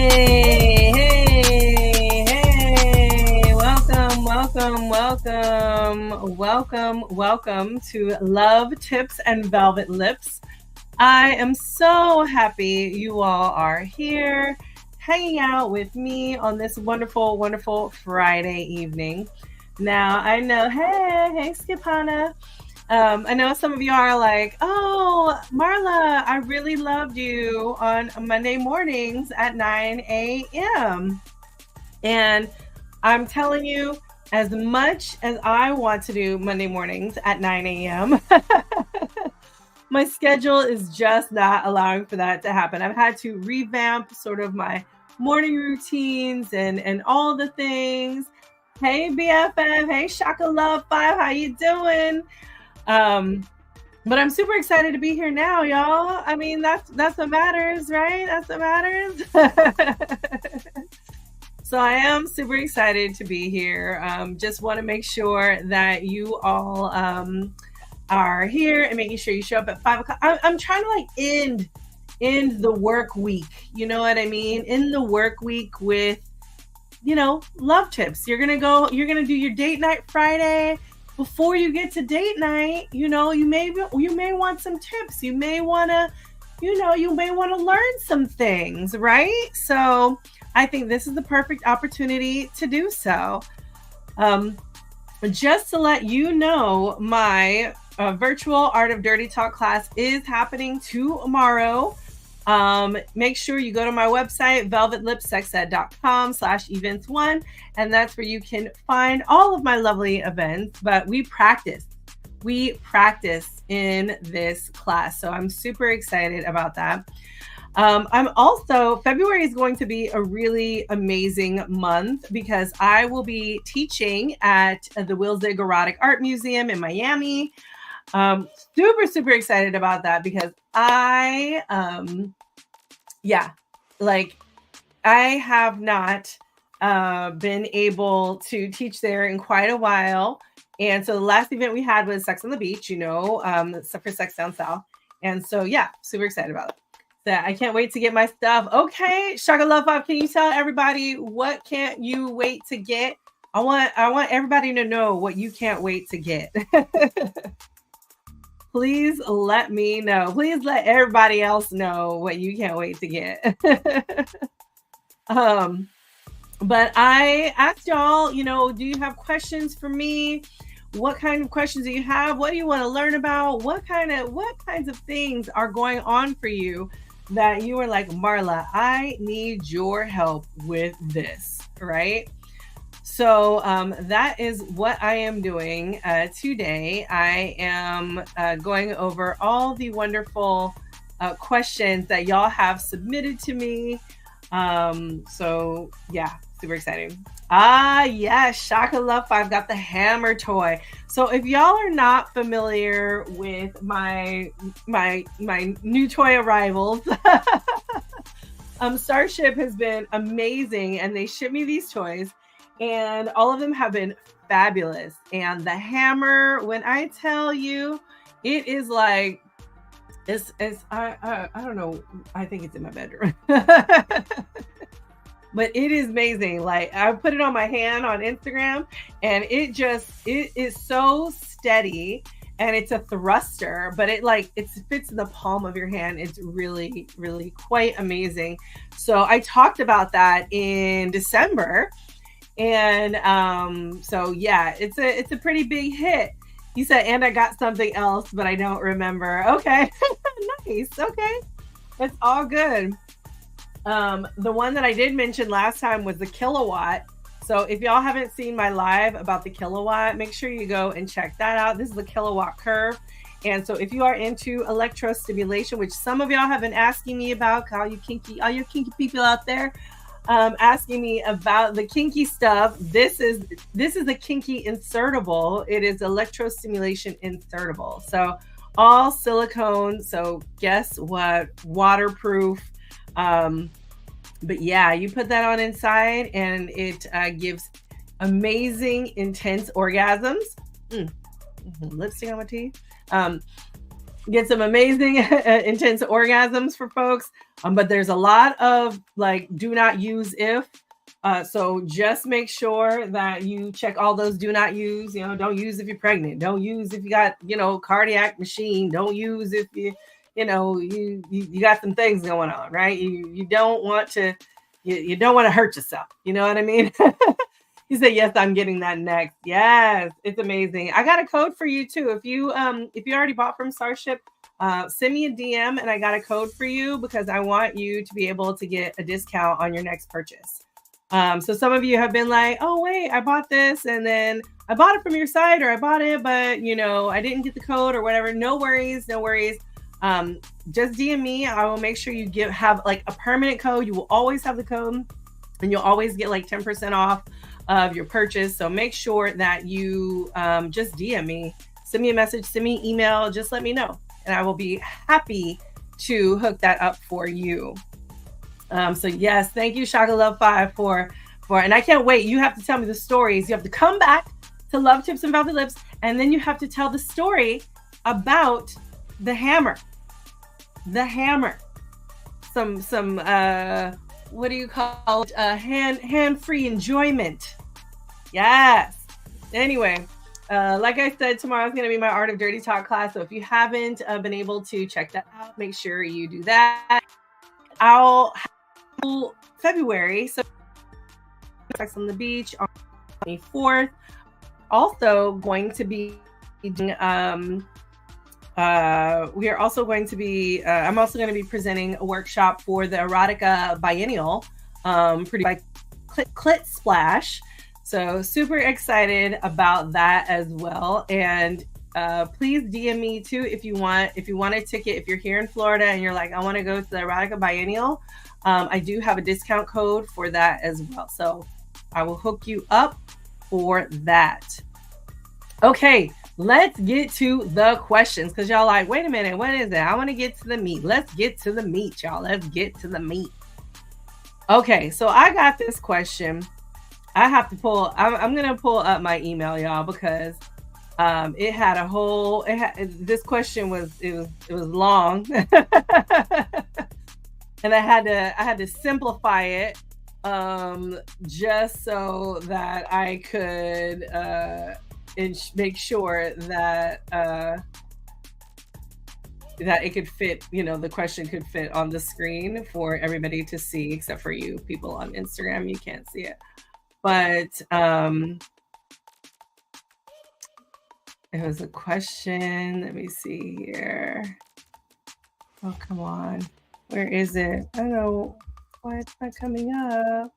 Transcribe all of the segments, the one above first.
Hey, hey, hey. Welcome to Love Tips and Velvet Lips. I am so happy you all are here hanging out with me on this wonderful, wonderful Friday evening. Now, I know, hey, Skipana. I know some of you are like, oh, Marla, I really loved you on Monday mornings at 9 a.m. And I'm telling you, as much as I want to do Monday mornings at 9 a.m., my schedule is just not allowing for that to happen. I've had to revamp sort of my morning routines and all the things. Hey, BFF. Hey, Shaka Love 5. How you doing? But I'm super excited to be here now, y'all. I mean, that's what matters, right? That's what matters. So I am super excited to be here. Just want to make sure that you all are here and making sure you show up at 5 o'clock. I'm trying to like end the work week. You know what I mean? End the work week with, love tips. You're gonna do your date night Friday. Before you get to date night, you may want some tips. You may want to learn some things, right? So I think this is the perfect opportunity to do so. Just to let you know, my virtual Art of Dirty Talk class is happening tomorrow. Make sure you go to my website, velvetlipsexed.com/events1, and that's where you can find all of my lovely events. But we practice in this class. So I'm super excited about that. February is going to be a really amazing month because I will be teaching at the Wilzig Erotic Art Museum in Miami. Super excited about that because I have not been able to teach there in quite a while. And so the last event we had was Sex on the Beach, for Sex Down South. And so, yeah, super excited about it. So I can't wait to get my stuff. Okay, Shaka Love 5, can you tell everybody what can't you wait to get? I want everybody to know what you can't wait to get. Please let me know. Please let everybody else know what you can't wait to get. But I asked y'all, do you have questions for me? What kind of questions do you have? What do you want to learn about? What kinds of things are going on for you that you are like, Marla, I need your help with this, right? So that is what I am doing today. I am going over all the wonderful questions that y'all have submitted to me. So yeah, super exciting. Yes, Shaka Love 5 got the hammer toy. So if y'all are not familiar with my new toy arrivals, Starship has been amazing, and they ship me these toys. And all of them have been fabulous. And the hammer, when I tell you, it is like, I don't know. I think it's in my bedroom. But it is amazing. Like, I put it on my hand on Instagram, and it is so steady, and it's a thruster, but it fits in the palm of your hand. It's really, really quite amazing. So I talked about that in December. And so yeah, it's a pretty big hit. You said, and I got something else, but I don't remember. Okay. Nice. Okay. It's all good. The one that I did mention last time was the Kilowatt. So if y'all haven't seen my live about the Kilowatt, make sure you go and check that out. This is the Kilowatt Curve. And so if you are into electrostimulation, which some of y'all have been asking me about, all you kinky people out there, asking me about the kinky stuff. This is a kinky insertable. It is electrostimulation insertable. So all silicone. So guess what? Waterproof. But yeah, you put that on inside, and it gives amazing, intense orgasms. Lipstick on my teeth. get some amazing intense orgasms for folks. But there's a lot of like do not use if. So just make sure that you check all those do not use. You know, don't use if you're pregnant. Don't use if you got, you know, cardiac machine. Don't use if you know, you got some things going on, right? You don't want to you don't want to hurt yourself. You know what I mean? He said, yes, I'm getting that next. Yes, it's amazing. I got a code for you too. If you already bought from Starship, send me a DM and I got a code for you because I want you to be able to get a discount on your next purchase. So some of you have been like, oh wait, I bought this and then I bought it from your site or I bought it, but you know, I didn't get the code or whatever. No worries, no worries. Just DM me. I will make sure you have like a permanent code. You will always have the code and you'll always get like 10% off of your purchase. So make sure that you just DM me, send me a message, send me an email, just let me know. And I will be happy to hook that up for you. So yes, thank you, Shaka Love 5 for, and I can't wait. You have to tell me the stories. You have to come back to Love Tips and Velvet Lips, and then you have to tell the story about the hammer. The hammer. Some what do you call it? Hand-free enjoyment. Yes. Anyway, like I said, tomorrow is going to be my Art of Dirty Talk class. So if you haven't been able to check that out, make sure you do that. I'll have February. So on the beach on the 24th. Also going to be doing, we are also going to be, I'm also going to be presenting a workshop for the Erotica Biennial, produced by Clit Splash. So super excited about that as well. And please DM me too if you want a ticket. If you're here in Florida and you're like, I want to go to the Erotica Biennial, I do have a discount code for that as well. So I will hook you up for that. Okay, let's get to the questions because y'all like, wait a minute, what is it? I want to get to the meat. Let's get to the meat, y'all. Let's get to the meat. Okay, so I got this question. I have to pull, I'm going to pull up my email, y'all, because it had a whole, this question was long. And I had to simplify it just so that I could make sure that that it could fit, you know, the question could fit on the screen for everybody to see, except for you people on Instagram, you can't see it. But it was a question. Let me see here. Oh, come on. Where is it? I don't know why it's not coming up.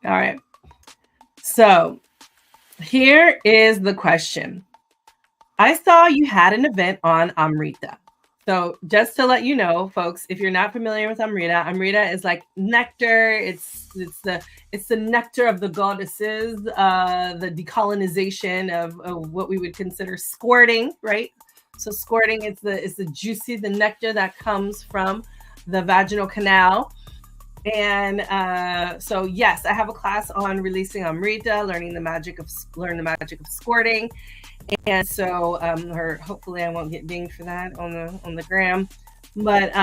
All right. So here is the question. I saw you had an event on Amrita. So just to let you know, folks, if you're not familiar with Amrita, Amrita is like nectar. It's the nectar of the goddesses, the decolonization of what we would consider squirting, right? So squirting, it's the juicy, the nectar that comes from the vaginal canal. And so yes, I have a class on releasing Amrita, learn the magic of squirting. And so hopefully I won't get dinged for that on the gram. But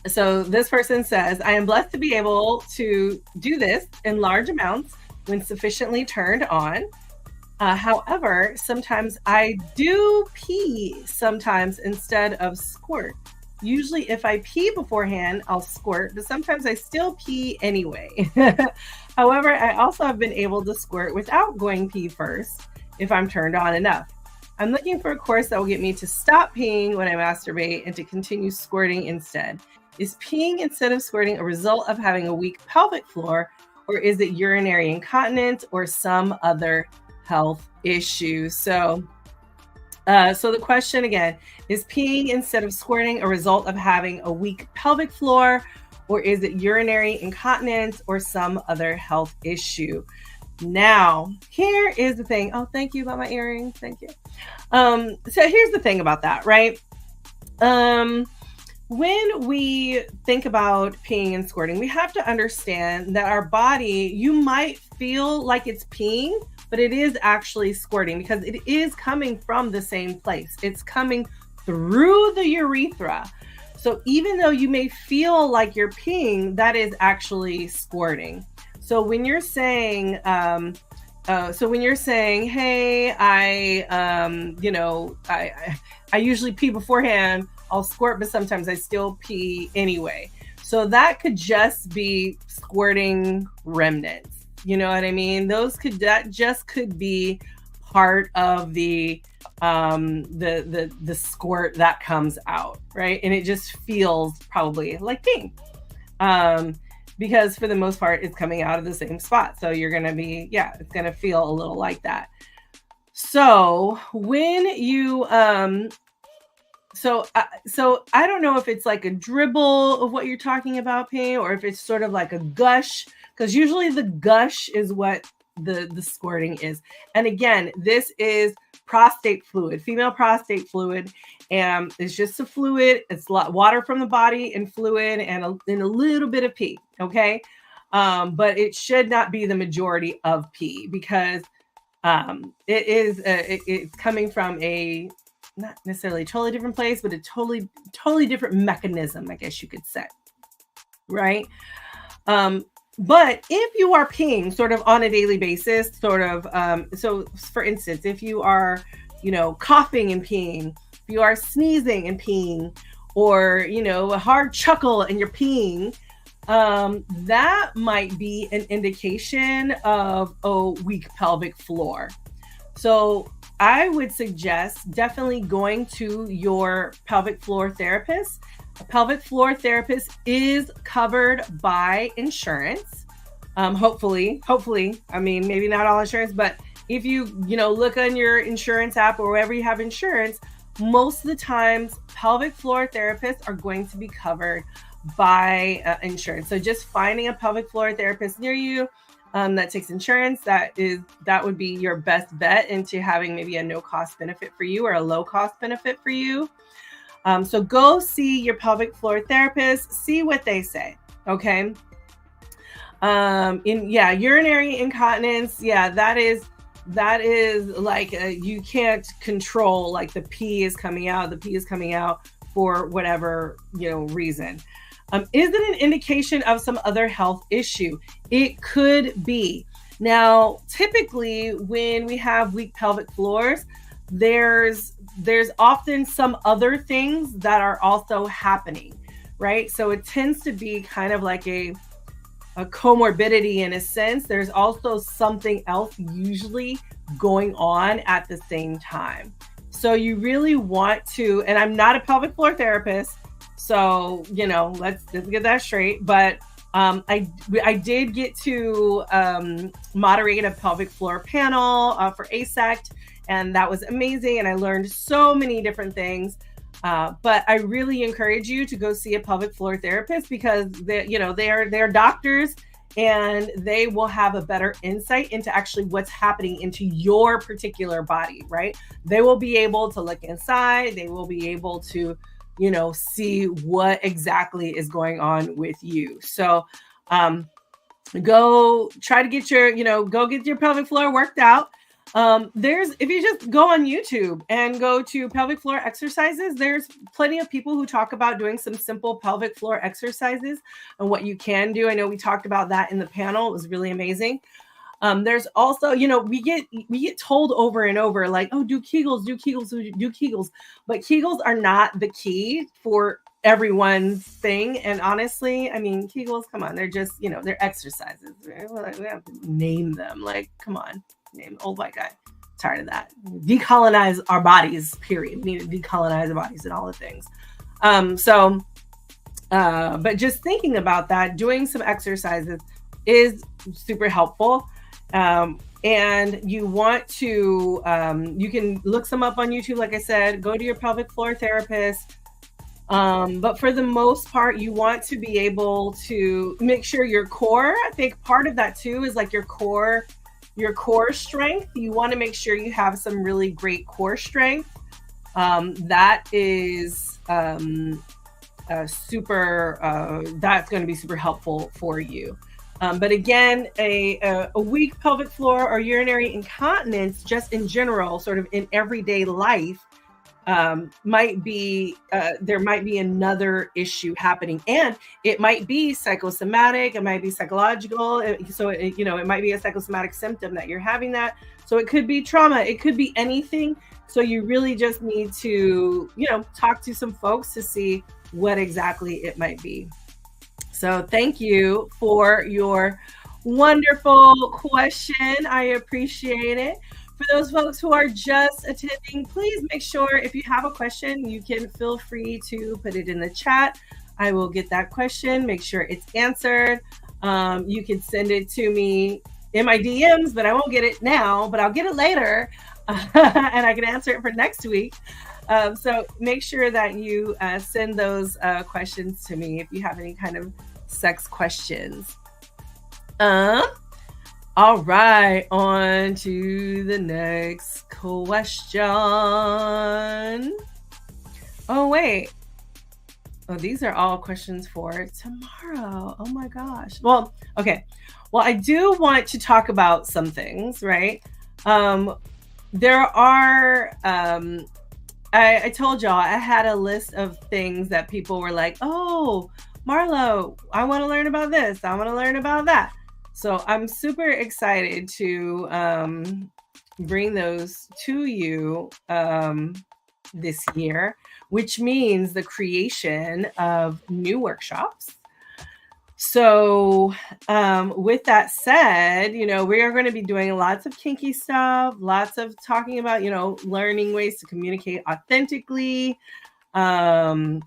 so this person says, I am blessed to be able to do this in large amounts when sufficiently turned on. However, sometimes I do pee sometimes instead of squirt. Usually if I pee beforehand, I'll squirt, but sometimes I still pee anyway. However, I also have been able to squirt without going pee first if I'm turned on enough. I'm looking for a course that will get me to stop peeing when I masturbate and to continue squirting instead. Is peeing instead of squirting a result of having a weak pelvic floor, or is it urinary incontinence or some other health issue? So the question again, is peeing instead of squirting a result of having a weak pelvic floor, or is it urinary incontinence or some other health issue? Now, here is the thing. Oh, thank you about my earrings. Thank you. So here's the thing about that, right? When we think about peeing and squirting, we have to understand that our body, you might feel like it's peeing, but it is actually squirting because it is coming from the same place. It's coming through the urethra. So even though you may feel like you're peeing, that is actually squirting. So when you're saying, hey, I usually pee beforehand, I'll squirt, but sometimes I still pee anyway. So that could just be squirting remnants. You know what I mean? That just could be part of the squirt that comes out, right? And it just feels probably like peeing. Because for the most part, it's coming out of the same spot. So you're going to be, it's going to feel a little like that. So when you, so I don't know if it's like a dribble of what you're talking about, Payne, or if it's sort of like a gush, because usually the gush is what the squirting is. And again, this is prostate fluid, female prostate fluid. And it's just a fluid. It's water from the body and fluid and a little bit of pee. Okay. But it should not be the majority of pee because it's coming from a not necessarily a totally different place, but a totally different mechanism, I guess you could say. Right. But if you are peeing sort of on a daily basis, sort of, so for instance, if you are, coughing and peeing, if you are sneezing and peeing, or, a hard chuckle and you're peeing, that might be an indication of a weak pelvic floor. So I would suggest definitely going to your pelvic floor therapist. A pelvic floor therapist is covered by insurance. Hopefully, I mean, maybe not all insurance, but if you look on your insurance app or wherever you have insurance, most of the times pelvic floor therapists are going to be covered by insurance. So just finding a pelvic floor therapist near you that takes insurance, that would be your best bet into having maybe a no cost benefit for you or a low cost benefit for you. So go see your pelvic floor therapist, see what they say. Okay. Urinary incontinence. Yeah, that is like you can't control, like the pee is coming out for whatever reason. Is it an indication of some other health issue? It could be. Now, typically when we have weak pelvic floors, there's often some other things that are also happening, right? So it tends to be kind of like a comorbidity in a sense. There's also something else usually going on at the same time. So you really want to, and I'm not a pelvic floor therapist, so, let's get that straight. But I did get to moderate a pelvic floor panel for AASECT, and that was amazing. And I learned so many different things. But I really encourage you to go see a pelvic floor therapist because they're doctors and they will have a better insight into actually what's happening into your particular body, right? They will be able to look inside. They will be able to see what exactly is going on with you. So go try to get your pelvic floor worked out. If you just go on YouTube and go to pelvic floor exercises, there's plenty of people who talk about doing some simple pelvic floor exercises and what you can do. I know we talked about that in the panel. It was really amazing. There's also, we get told over and over, like, oh, do Kegels. But Kegels are not the key for everyone's thing. And honestly, I mean, Kegels, come on, they're just, they're exercises. We have to name them. Like, come on, name old white guy. Tired of that. Decolonize our bodies, period. We need to decolonize our bodies and all the things. But just thinking about that, doing some exercises is super helpful. And you want to, you can look some up on YouTube. Like I said, go to your pelvic floor therapist. But for the most part, you want to be able to make sure your core, I think part of that too is like your core strength. You want to make sure you have some really great core strength. That is, that's going to be super helpful for you. But again, a weak pelvic floor or urinary incontinence, just in general, sort of in everyday life, might be there might be another issue happening, and it might be psychosomatic, it might be psychological. It might be a psychosomatic symptom that you're having that. So it could be trauma, it could be anything. So you really just need to, talk to some folks to see what exactly it might be. So thank you for your wonderful question. I appreciate it. For those folks who are just attending, please make sure if you have a question, you can feel free to put it in the chat. I will get that question, make sure it's answered. You can send it to me in my DMs, but I won't get it now, but I'll get it later. And I can answer it for next week. So make sure that you send those questions to me if you have any kind of sex questions. All right, on to the next question. Oh, wait. Oh, these are all questions for tomorrow. Oh my gosh. Well, okay. Well, I do want to talk about some things, right? There are, I told y'all I had a list of things that people were like, oh, Marlo, I want to learn about this. I want to learn about that. So I'm super excited to bring those to you this year, which means the creation of new workshops. So with that said, we are going to be doing lots of kinky stuff, lots of talking about, learning ways to communicate authentically, thinking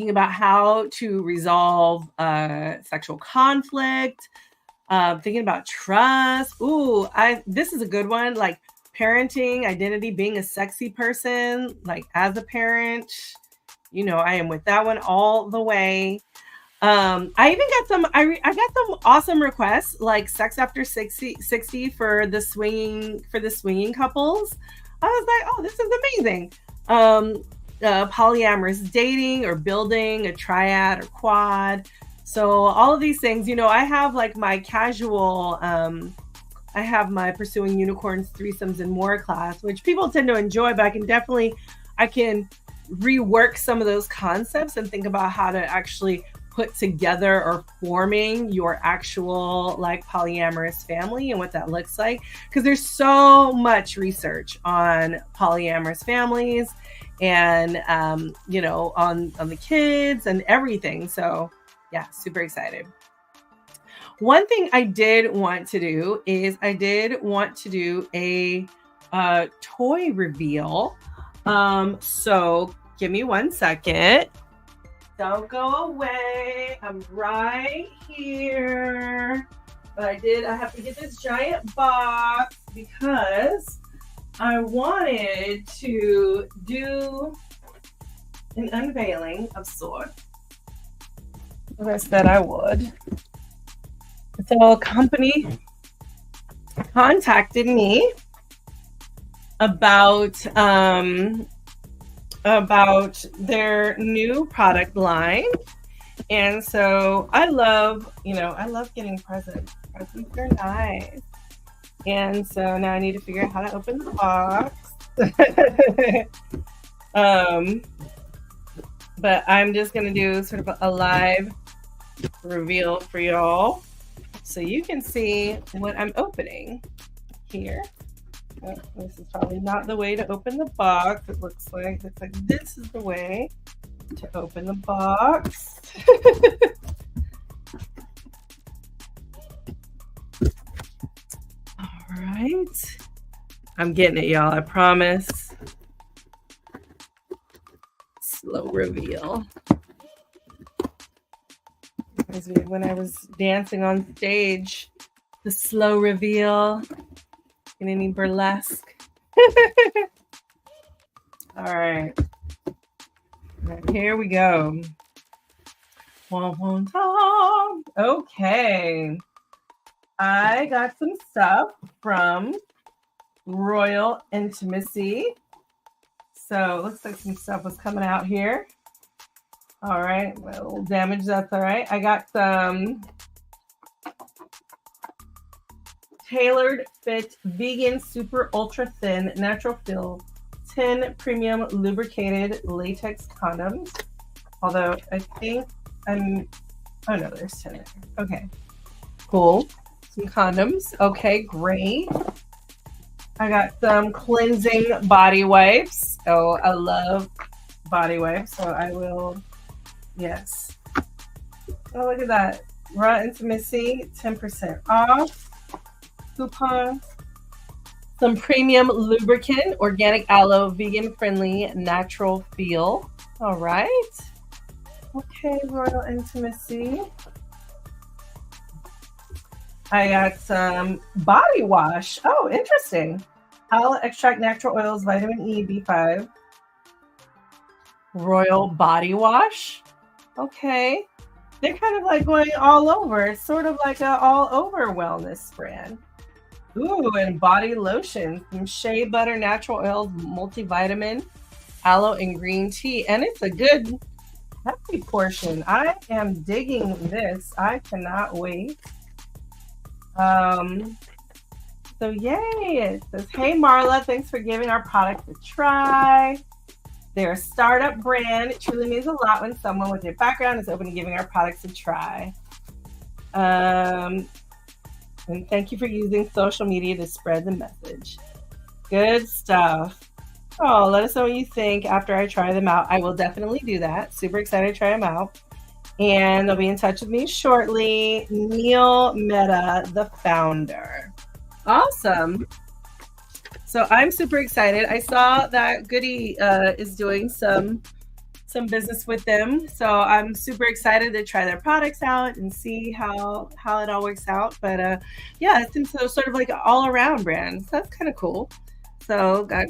about how to resolve sexual conflict, thinking about trust. Ooh, this is a good one. Like parenting, identity, being a sexy person, like as a parent, I am with that one all the way. I even got some, I got some awesome requests, like sex after 60 for the swinging couples. I was like, oh, this is amazing. Polyamorous dating or building a triad or quad. So all of these things, I have like my casual, I have my Pursuing Unicorns, Threesomes and More class, which people tend to enjoy, but I can rework some of those concepts and think about how to actually put together or forming your actual like polyamorous family and what that looks like. Because there's so much research on polyamorous families and, on the kids and everything. So yeah, super excited. One thing I did want to do is I did want to do a toy reveal. So give me 1 second. Don't go away. I'm right here. But I have to get this giant box because I wanted to do an unveiling of sorts. As I said I would. So a company contacted me about their new product line. And so I love getting presents. Presents are nice. And so now I need to figure out how to open the box. But I'm just going to do sort of a live reveal for y'all so you can see what I'm opening here. Oh, this is probably not the way to open the box. It looks like this is the way to open the box. All right. I'm getting it, y'all. I promise. Slow reveal. Reminds me of when I was dancing on stage. The slow reveal. In any burlesque. All right. Here we go. Okay. I got some stuff from Royal Intimacy. So it looks like some stuff was coming out here. All right. A little damage. That's all right. I got some Tailored Fit Vegan Super Ultra Thin Natural Feel 10 Premium Lubricated Latex Condoms. Although I think oh no, there's 10 there. Okay, cool. Some condoms. Okay, great. I got some cleansing body wipes. Oh, I love body wipes, so I will, yes. Oh, look at that. Raw Intimacy, 10% off coupon. Some premium lubricant, organic aloe, vegan friendly, natural feel. All right. Okay, Royal Intimacy. I got some body wash. Oh, interesting. Aloe extract, natural oils, vitamin E, B5. Royal body wash. Okay. They're kind of like going all over. It's sort of like a all over wellness brand. Ooh, and body lotion. Some shea butter, natural oils, multivitamin, aloe, and green tea. And it's a good hefty portion. I am digging this. I cannot wait. So yay, it says, hey Marla, thanks for giving our product a try. They're a startup brand. It truly means a lot when someone with your background is open to giving our products a try. And thank you for using social media to spread the message. Good stuff. Oh, let us know what you think after I try them out. I will definitely do that. Super excited to try them out. And they'll be in touch with me shortly. Neil Mehta, the founder. Awesome. So I'm super excited. I saw that Goody is doing some business with them. So I'm super excited to try their products out and see how it all works out. But yeah, it seems so sort of like an all-around brand. So that's kind of cool. So got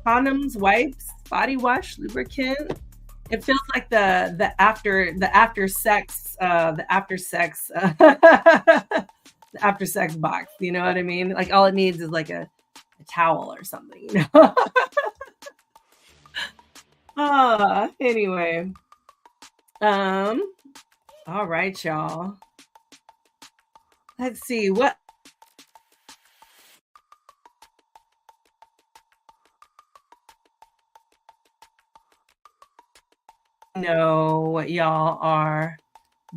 condoms, wipes, body wash, lubricant. It feels like the after sex the after sex box. You know what I mean? Like all it needs is like a towel or something. You know? Anyway. All right, y'all. Let's see what. Know what y'all are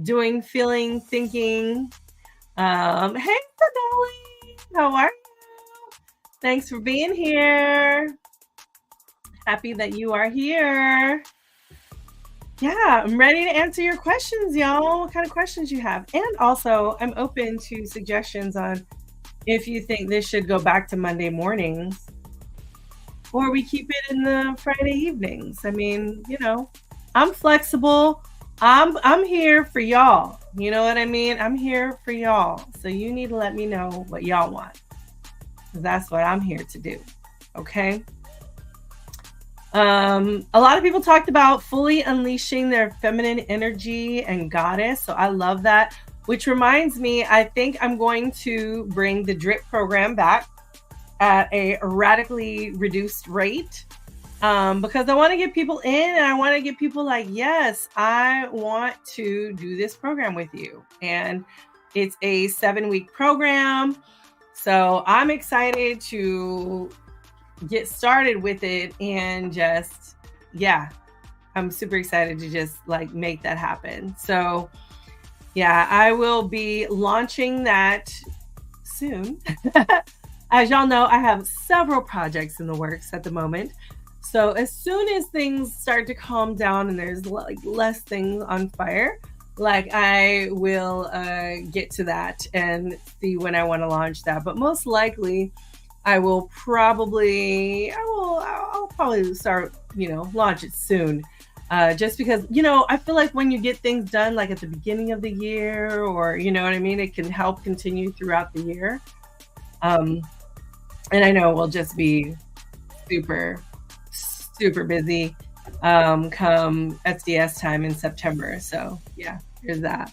doing, feeling, thinking. Hey, Sadali, how are you? Thanks for being here. Happy that you are here. Yeah, I'm ready to answer your questions, y'all. What kind of questions you have? And also, I'm open to suggestions on if you think this should go back to Monday mornings or we keep it in the Friday evenings. I mean, you know, I'm flexible. I'm here for y'all. You know what I mean? I'm here for y'all. So you need to let me know what y'all want. That's what I'm here to do. Okay? A lot of people talked about fully unleashing their feminine energy and goddess. So I love that, which reminds me, I think I'm going to bring the drip program back at a radically reduced rate. Because I want to get people in and I want to get people like, yes, I want to do this program with you. And it's a 7-week program. So I'm excited to get started with it and just, yeah, I'm super excited to just like make that happen. So yeah, I will be launching that soon. As y'all know, I have several projects in the works at the moment. So as soon as things start to calm down and there's like less things on fire, like I will get to that and see when I want to launch that. But most likely I'll probably start, launch it soon. Just because, I feel like when you get things done, like at the beginning of the year or, you know what I mean? It can help continue throughout the year. And I know we'll just be super busy come SDS time in September. So yeah, there's that.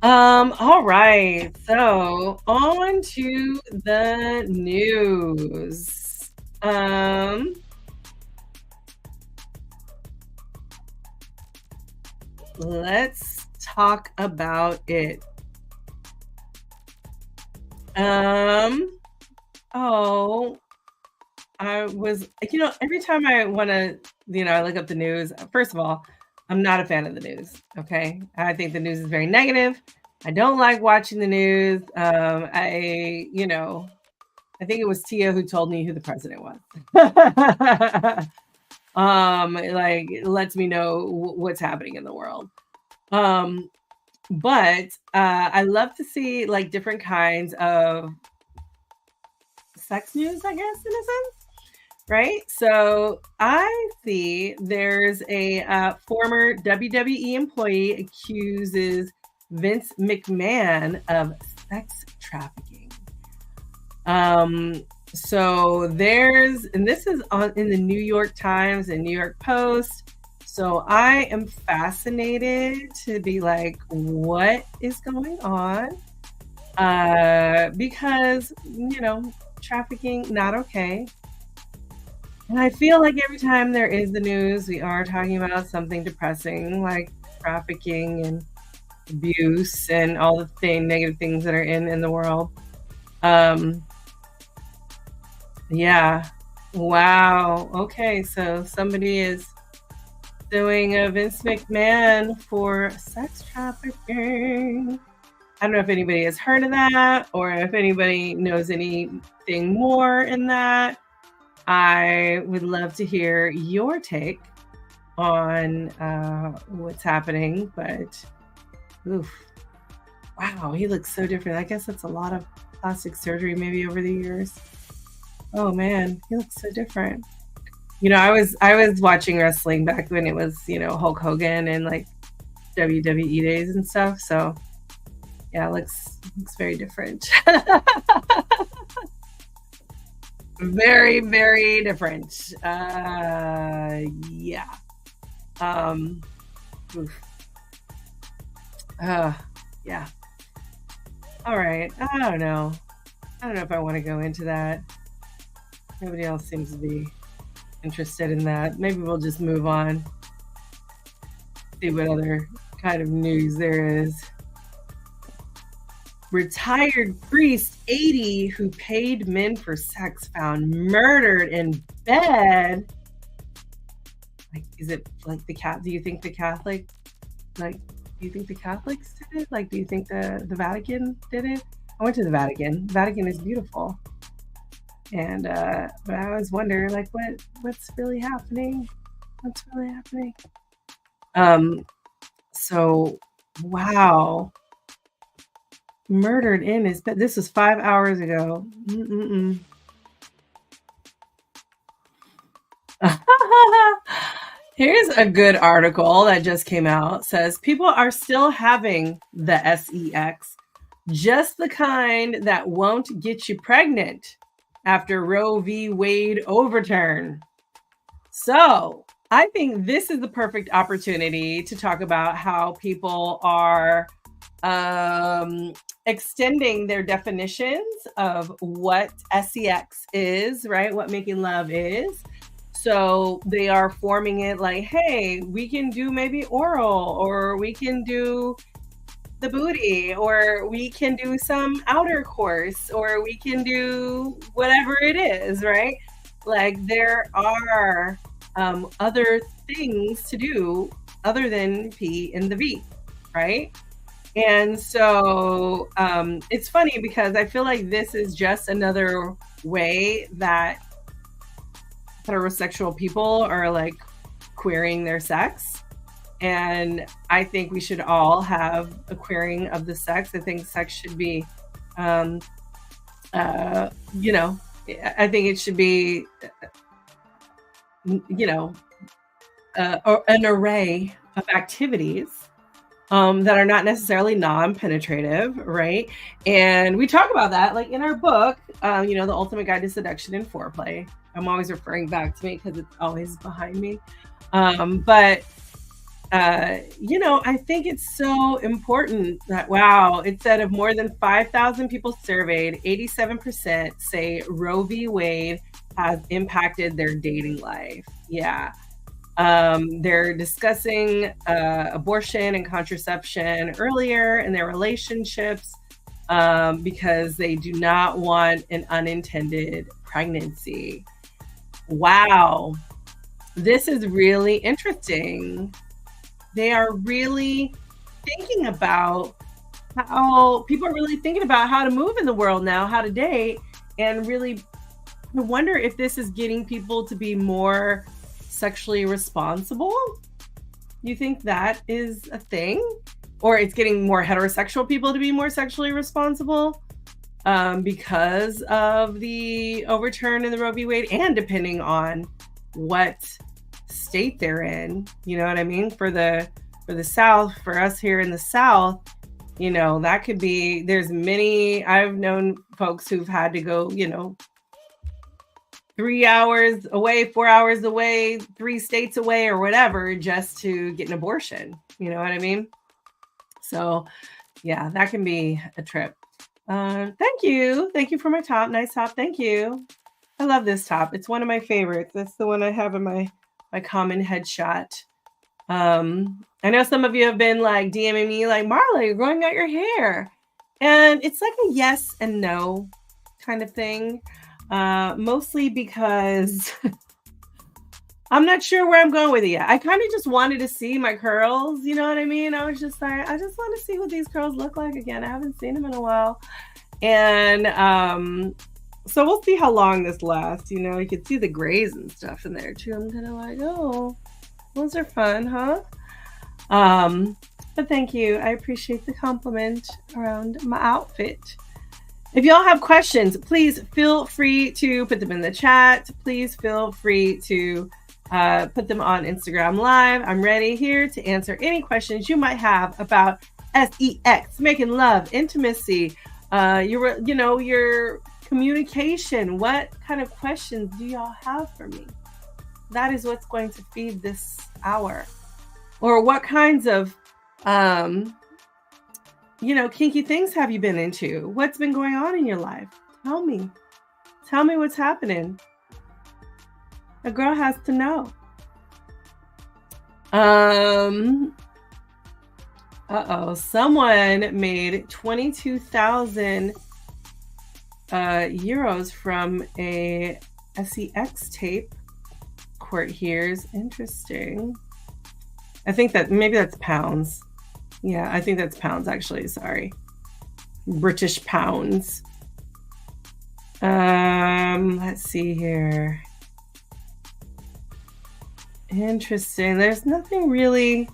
All right, so on to the news. Let's talk about it. Um, oh, I was, every time I want to, I look up the news. First of all, I'm not a fan of the news. Okay. I think the news is very negative. I don't like watching the news. I think it was Tia who told me who the president was. Like it lets me know what's happening in the world. Um, but I love to see like different kinds of sex news, I guess, in a sense, right? So I see there's a former WWE employee accuses Vince McMahon of sex trafficking. So and this is in the New York Times and New York Post. So I am fascinated to be like, what is going on? Because, trafficking, not okay. And I feel like every time there is the news, we are talking about something depressing like trafficking and abuse and all the negative things that are in the world. Yeah. Wow. Okay. So somebody is suing Vince McMahon for sex trafficking. I don't know if anybody has heard of that or if anybody knows anything more in that. I would love to hear your take on what's happening, but oof. Wow, he looks so different. I guess that's a lot of plastic surgery maybe over the years. Oh man, he looks so different. I was watching wrestling back when it was, Hulk Hogan and like WWE days and stuff. So yeah, it looks very different. Very, very different. Yeah. Um, oof. Yeah. All right. I don't know. I don't know if I want to go into that. Nobody else seems to be interested in that. Maybe we'll just move on. See what other kind of news there is. Retired priest 80 who paid men for sex found murdered in bed. Like, is it like do you think the Catholic, like, do you think the Catholics did it? Like, do you think the Vatican did it? I went to the Vatican. The Vatican is beautiful. And but I always wonder, like, what's really happening? What's really happening? So wow. Murdered in his bed. This was 5 hours ago. Here's a good article that just came out. It says people are still having the sex, just the kind that won't get you pregnant after Roe v. Wade overturn. So I think this is the perfect opportunity to talk about how people are extending their definitions of what sex is, right? What making love is. So they are forming it like, hey, we can do maybe oral, or we can do the booty, or we can do some outer course, or we can do whatever it is, right? Like there are other things to do other than pee in the V, right? And so it's funny because I feel like this is just another way that heterosexual people are like queering their sex. And I think we should all have a queering of the sex. I think sex should be, I think it should be, an array of activities that are not necessarily non-penetrative, right? And we talk about that like in our book, The Ultimate Guide to Seduction and Foreplay. I'm always referring back to me because it's always behind me. But I think it's so important that, wow, it said of more than 5,000 people surveyed, 87% say Roe v. Wade has impacted their dating life. Yeah. They're discussing abortion and contraception earlier in their relationships. because they do not want an unintended pregnancy. Wow. This is really interesting. They are really thinking about how people are really thinking about how to move in the world now, how to date, and really wonder if this is getting people to be more sexually responsible. You think that is a thing? Or it's getting more heterosexual people to be more sexually responsible because of the overturn in the Roe v. Wade, and depending on what state they're in, you know what I mean? For the South, for us here in the South, you know, that could be, there's many, I've known folks who've had to go, you know, 3 hours away, 4 hours away, 3 states away or whatever, just to get an abortion. You know what I mean? So yeah, that can be a trip. Thank you. Thank you for my top. Nice top. Thank you. I love this top. It's one of my favorites. That's the one I have in my common headshot. I know some of you have been like DMing me like, Marla, you're growing out your hair. And it's like a yes and no kind of thing. Mostly because I'm not sure where I'm going with it yet. I kind of just wanted to see my curls. You know what I mean? I was just like, I just want to see what these curls look like again. I haven't seen them in a while. And so we'll see how long this lasts. You know, you can see the grays and stuff in there too. I'm kind of like, oh, those are fun, huh? But thank you. I appreciate the compliment around my outfit. If y'all have questions, please feel free to put them in the chat. Please feel free to put them on Instagram Live. I'm ready here to answer any questions you might have about sex, making love, intimacy, your communication. What kind of questions do y'all have for me? That is what's going to feed this hour. Or what kinds of kinky things have you been into? What's been going on in your life? Tell me what's happening. A girl has to know. Someone made 22,000 euros from a sex tape. Court hears. Interesting. I think that maybe that's pounds. Yeah, I think that's pounds, actually. Sorry. British pounds. Let's see here. Interesting. There's nothing really...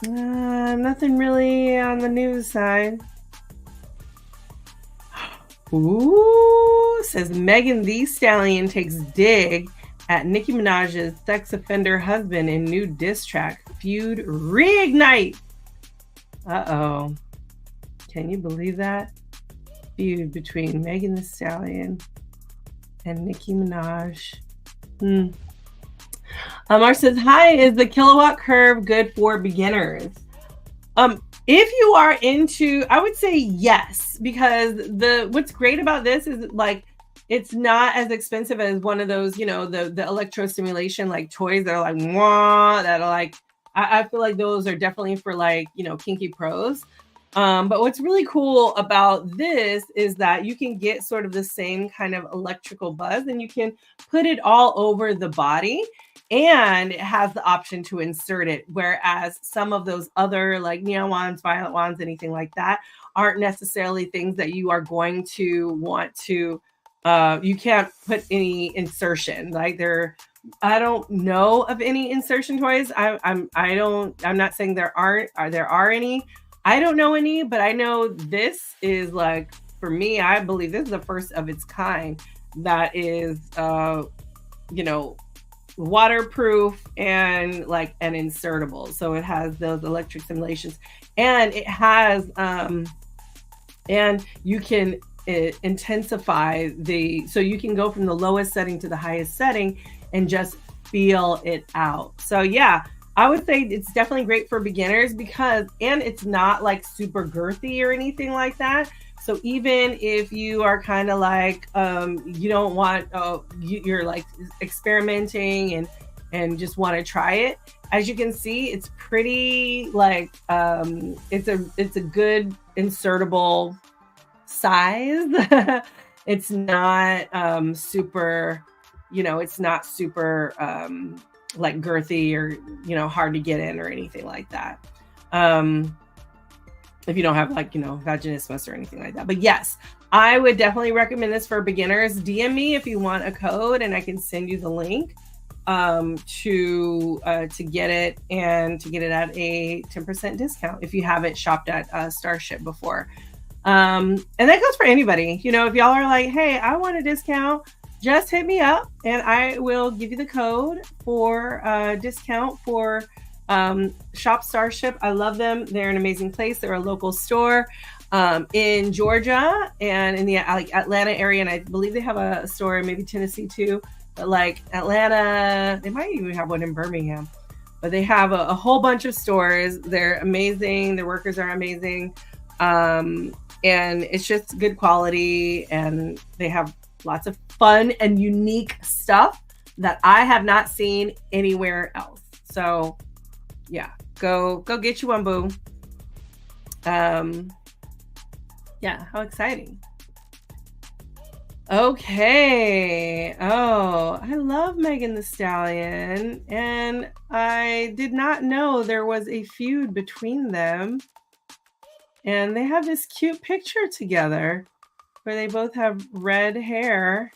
nothing really on the news side. Ooh, says Megan Thee Stallion takes dig at Nicki Minaj's sex offender husband in new diss track. Feud reignite. Uh-oh. Can you believe that? Feud between Megan Thee Stallion and Nicki Minaj. Mark says, hi, is the kilowatt curve good for beginners? If you are into, I would say yes, because what's great about this is like, it's not as expensive as one of those, the electrostimulation like toys that are like, wah, that are like, I feel like those are definitely for like, kinky pros. But what's really cool about this is that you can get sort of the same kind of electrical buzz, and you can put it all over the body, and it has the option to insert it. Whereas some of those other like neon wands, violet wands, anything like that aren't necessarily things that you are going to want to, you can't put any insertion like there. I don't know of any insertion toys. I'm not saying there are any. I don't know any, but I know this is like, for me, I believe this is the first of its kind that is, waterproof and like an insertable. So it has those electric stimulations, and it has, and you can intensify so you can go from the lowest setting to the highest setting and just feel it out. So yeah, I would say it's definitely great for beginners and it's not like super girthy or anything like that. So even if you are kind of like, you don't want, you're like experimenting and just want to try it, As you can see, it's pretty like it's a good insertable size. It's not super, it's not super like girthy or hard to get in or anything like that. If you don't have like vaginismus or anything like that. But yes, I would definitely recommend this for beginners. DM me if you want a code, and I can send you the link to get it, and to get it at a 10% discount if you haven't shopped at Starship before. And that goes for anybody. If y'all are like, hey, I want a discount, just hit me up and I will give you the code for discount for Shop Starship. I love them. They're an amazing place. They're a local store in Georgia and in the Atlanta area, and I believe they have a store in maybe Tennessee too. But like Atlanta, they might even have one in Birmingham. But they have a whole bunch of stores. They're amazing. Their workers are amazing. And it's just good quality. And they have lots of fun and unique stuff that I have not seen anywhere else. So yeah, go get you one, boo. Yeah, how exciting. Okay. Oh, I love Megan Thee Stallion. And I did not know there was a feud between them. And they have this cute picture together where they both have red hair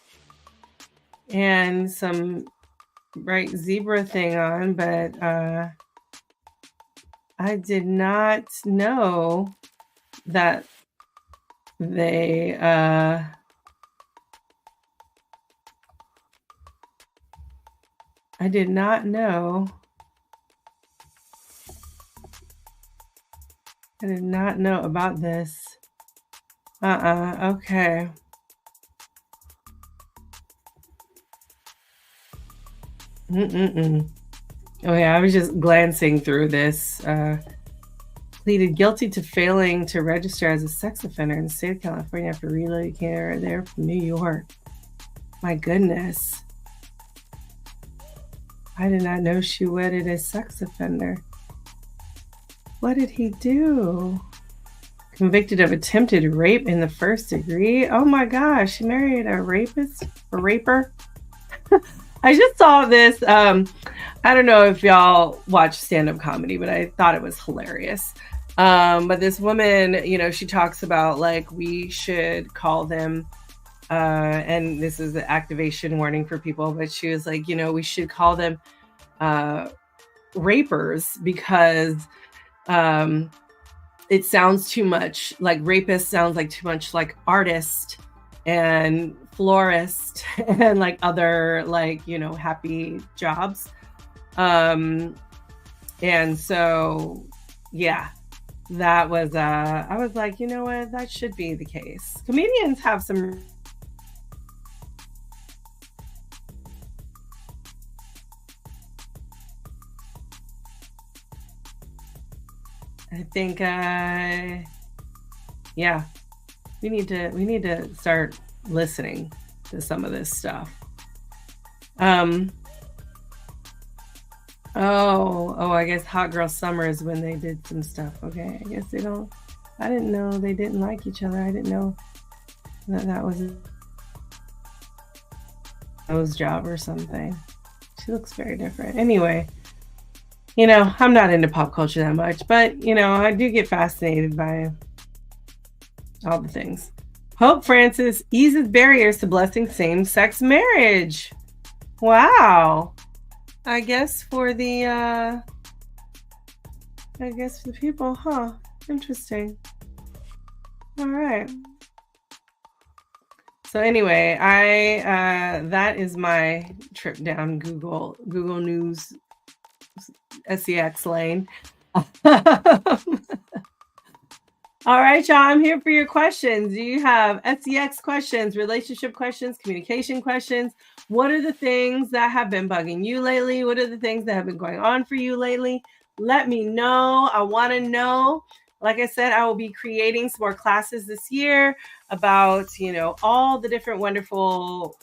and some bright zebra thing on. But I did not know that they... I did not know. I did not know about this. Okay. Okay, I was just glancing through this. Pleaded guilty to failing to register as a sex offender in the state of California after relocating there from New York. My goodness. I did not know she wedded a sex offender. What did he do? Convicted of attempted rape in the first degree. Oh my gosh, she married a rapist? A raper? I just saw this. I don't know if y'all watch stand-up comedy, but I thought it was hilarious. But this woman, she talks about like we should call them, and this is the activation warning for people, but she was like, we should call them rapers because it sounds too much like rapist, sounds like too much like artist and florist and like other like happy jobs. And so yeah, that was I was like, you know what, that should be the case. Comedians have some I think yeah, we need to start listening to some of this stuff. Oh, I guess Hot Girl Summer is when they did some stuff. Okay, I guess they don't. I didn't know they didn't like each other. I didn't know that was nose job or something. She looks very different. Anyway, I'm not into pop culture that much, but I do get fascinated by all the things. Pope Francis eases barriers to blessing same-sex marriage. Wow. I guess for the people, huh? Interesting. All right. So anyway, I that is my trip down Google News SEX lane. All right, y'all, I'm here for your questions. Do you have SEX questions, relationship questions, communication questions? What are the things that have been bugging you lately? What are the things that have been going on for you lately? Let me know. I want to know. Like I said, I will be creating some more classes this year about, all the different wonderful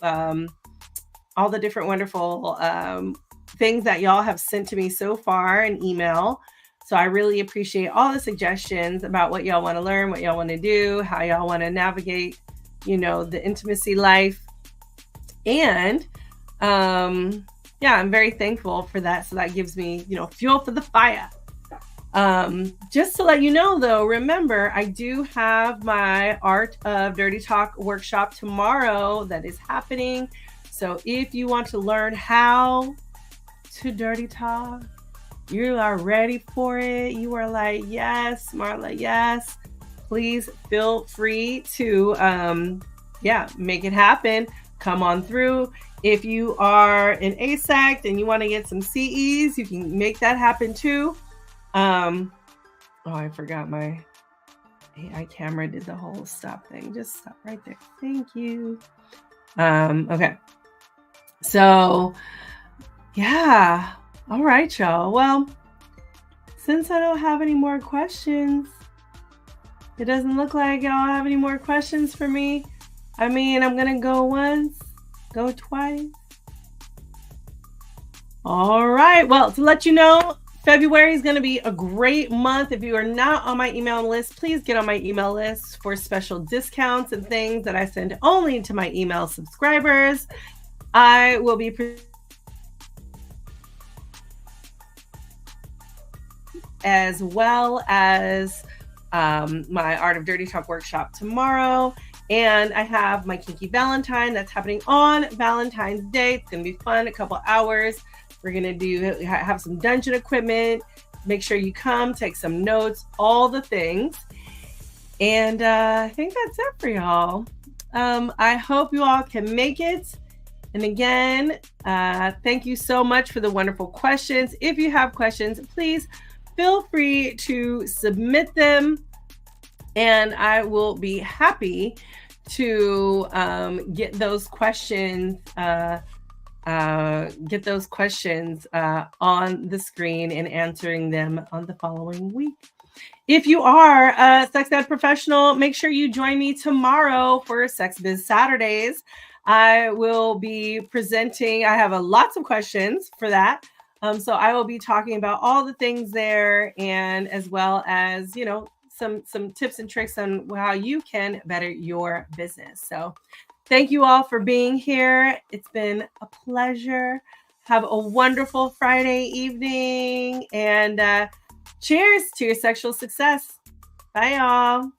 things that y'all have sent to me so far in email. So I really appreciate all the suggestions about what y'all want to learn, what y'all want to do, how y'all want to navigate, the intimacy life. And yeah, I'm very thankful for that. So that gives me, fuel for the fire. Just to let you know, though, remember, I do have my Art of Dirty Talk workshop tomorrow that is happening. So if you want to learn how to dirty talk, you are ready for it, you are like, yes, Marla, yes, please feel free to, make it happen. Come on through. If you are an ASAC and you want to get some CEs, you can make that happen too. I forgot my AI camera did the whole stop thing. Just stop right there. Thank you. Okay. So, yeah. All right, y'all. Well, since I don't have any more questions, it doesn't look like y'all have any more questions for me. I mean, I'm going to go once, go twice. All right. Well, to let you know, February is going to be a great month. If you are not on my email list, please get on my email list for special discounts and things that I send only to my email subscribers. I will be as well as my Art of Dirty Talk workshop tomorrow. And I have my Kinky Valentine that's happening on Valentine's Day. It's going to be fun, a couple hours. We're going to have some dungeon equipment. Make sure you come, take some notes, all the things. And I think that's it for y'all. I hope you all can make it. And again, thank you so much for the wonderful questions. If you have questions, please feel free to submit them. And I will be happy to get those questions on the screen and answering them on the following week. If you are a sex ed professional, make sure you join me tomorrow for Sex Biz Saturdays. I will be presenting. I have lots of questions for that. So I will be talking about all the things there, and as well as, some tips and tricks on how you can better your business. So thank you all for being here. It's been a pleasure. Have a wonderful Friday evening, and cheers to your sexual success. Bye, y'all.